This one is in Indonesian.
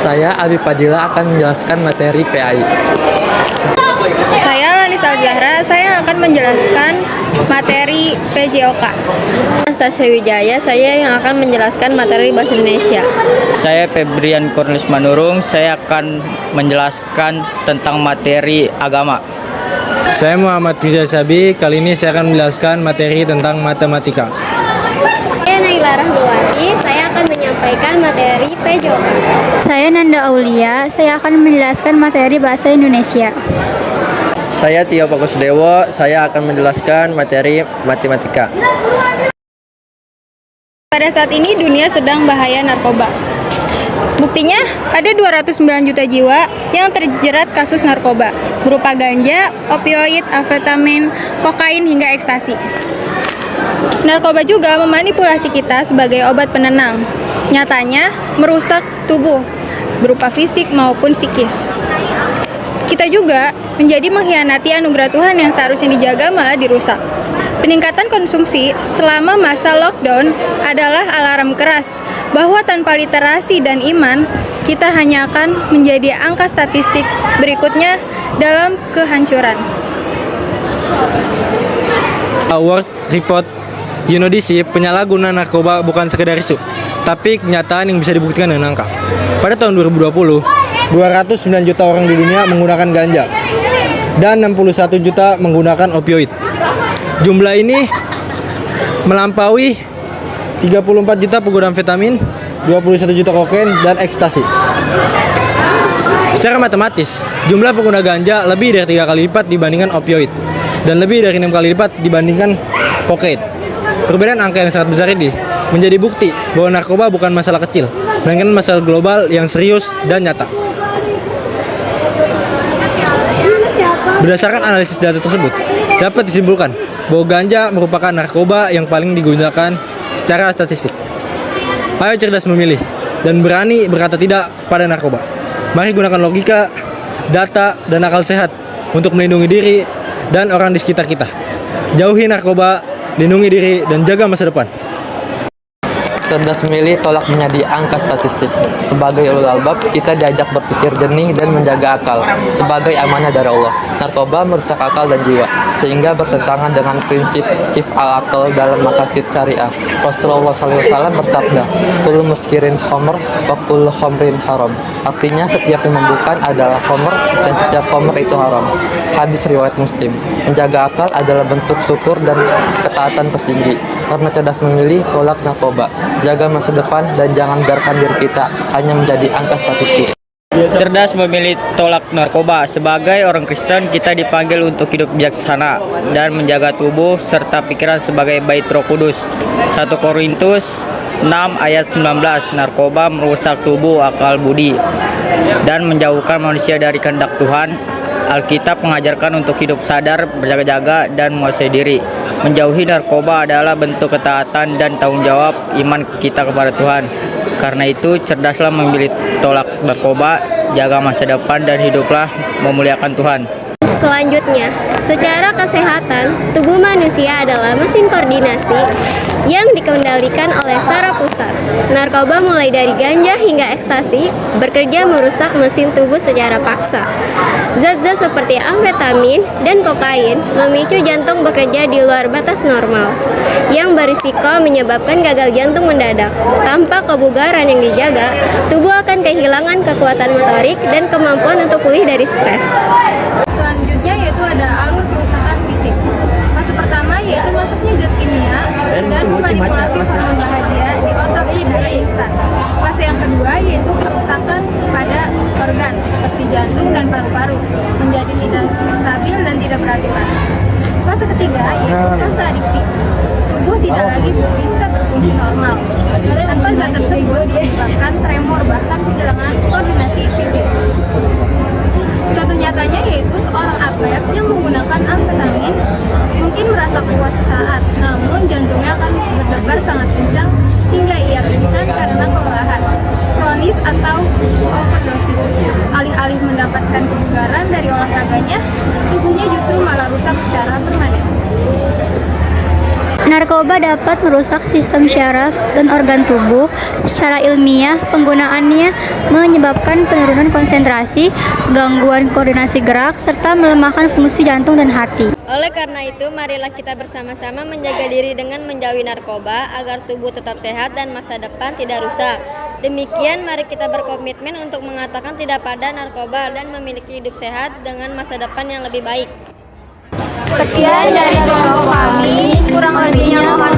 Saya Abi Padilla akan menjelaskan materi PAI. Saya Lanis Al-Zahra, saya akan menjelaskan materi PJOK. Anastasia Wijaya, saya yang akan menjelaskan materi Bahasa Indonesia. Saya Febrian Cornelis Manurung, saya akan menjelaskan tentang materi agama. Saya Muhammad Rizal Sabi, kali ini saya akan menjelaskan materi tentang matematika. Saya Naila Rahmawati, saya akan menyampaikan materi PJOK. Saya Nanda Aulia, saya akan menjelaskan materi Bahasa Indonesia. Saya Tio Pakusdewo, saya akan menjelaskan materi matematika. Pada saat ini dunia sedang bahaya narkoba. Buktinya ada 209 juta jiwa yang terjerat kasus narkoba, berupa ganja, opioid, amfetamin, kokain hingga ekstasi. Narkoba juga memanipulasi kita sebagai obat penenang. Nyatanya merusak tubuh, berupa fisik maupun psikis. Kita juga menjadi mengkhianati anugerah Tuhan yang seharusnya dijaga malah dirusak. Peningkatan konsumsi selama masa lockdown adalah alarm keras bahwa tanpa literasi dan iman, kita hanya akan menjadi angka statistik berikutnya dalam kehancuran. World Report UNODC, penyalahgunaan narkoba bukan sekedar isu, tapi kenyataan yang bisa dibuktikan dengan angka. Pada tahun 2020, 209 juta orang di dunia menggunakan ganja dan 61 juta menggunakan opioid. Jumlah ini melampaui 34 juta pengguna amfetamin, 21 juta kokain dan ekstasi. Secara matematis, jumlah pengguna ganja lebih dari 3 kali lipat dibandingkan opioid dan lebih dari 6 kali lipat dibandingkan kokain. Perbedaan angka yang sangat besar ini menjadi bukti bahwa narkoba bukan masalah kecil, melainkan masalah global yang serius dan nyata. Berdasarkan analisis data tersebut, dapat disimpulkan bahwa ganja merupakan narkoba yang paling digunakan secara statistik. Ayo cerdas memilih dan berani berkata tidak pada narkoba. Mari gunakan logika, data, dan akal sehat untuk melindungi diri dan orang di sekitar kita. Jauhi narkoba, lindungi diri, dan jaga masa depan. Cerdas memilih, tolak menjadi angka statistik. Sebagai ulul albab, kita diajak berpikir jernih dan menjaga akal sebagai amanah dari Allah. Narkoba merusak akal dan jiwa, sehingga bertentangan dengan prinsip if'al akal dalam maqasid syariah. Rasulullah SAW bersabda, kullu muskirin khamr wa kullu khamrin haram. Artinya setiap yang memabukkan adalah khamr dan setiap khamr itu haram. Hadis riwayat Muslim. Menjaga akal adalah bentuk syukur dan ketaatan tertinggi. Karena cerdas memilih, tolak narkoba, jaga masa depan, dan jangan biarkan diri kita hanya menjadi angka statistik. Cerdas memilih, tolak narkoba. Sebagai orang Kristen, kita dipanggil untuk hidup bijaksana dan menjaga tubuh serta pikiran sebagai bait Roh Kudus. 1 Korintus 6 ayat 19, narkoba merusak tubuh, akal, budi, dan menjauhkan manusia dari kehendak Tuhan. Alkitab mengajarkan untuk hidup sadar, berjaga-jaga, dan menguasai diri. Menjauhi narkoba adalah bentuk ketaatan dan tanggung jawab iman kita kepada Tuhan. Karena itu, cerdaslah memilih tolak narkoba, jaga masa depan, dan hiduplah memuliakan Tuhan. Selanjutnya, secara kesehatan, tubuh manusia adalah mesin koordinasi yang dikendalikan oleh saraf pusat. Narkoba mulai dari ganja hingga ekstasi bekerja merusak mesin tubuh secara paksa. Zat-zat seperti amfetamin dan kokain memicu jantung bekerja di luar batas normal, yang berisiko menyebabkan gagal jantung mendadak. Tanpa kebugaran yang dijaga, tubuh akan kehilangan kekuatan motorik dan kemampuan untuk pulih dari stres. Selanjutnya yaitu ada alur kerusakan fisik. Fase pertama yaitu masuknya zat kimia dan memanipulasi hormon bahagia di otak dengan instan. Fase yang kedua yaitu kerusakan pada organ seperti jantung dan paru-paru menjadi tidak stabil dan tidak beraturan. Fase ketiga yaitu fase adiksi. Tubuh tidak lagi bisa berfungsi normal. Tanpa zat tersebut menyebabkan tremor bahkan kehilangan koordinasi fisik. Contoh nyatanya yaitu seorang atlet yang menggunakan amfetamin mungkin merasa kuat sesaat, namun jantungnya akan berdebar sangat kencang hingga ia pingsan karena kelelahan kronis atau overdosis. Alih-alih mendapatkan kebugaran dari olahraganya, tubuhnya justru malah rusak secara permanen. Narkoba dapat merusak sistem syaraf dan organ tubuh. Secara ilmiah, penggunaannya menyebabkan penurunan konsentrasi, gangguan koordinasi gerak, serta melemahkan fungsi jantung dan hati. Oleh karena itu, marilah kita bersama-sama menjaga diri dengan menjauhi narkoba agar tubuh tetap sehat dan masa depan tidak rusak. Demikian, mari kita berkomitmen untuk mengatakan tidak pada narkoba dan memiliki hidup sehat dengan masa depan yang lebih baik. Sekian dari kelompok kami, kurang lebihnya mohon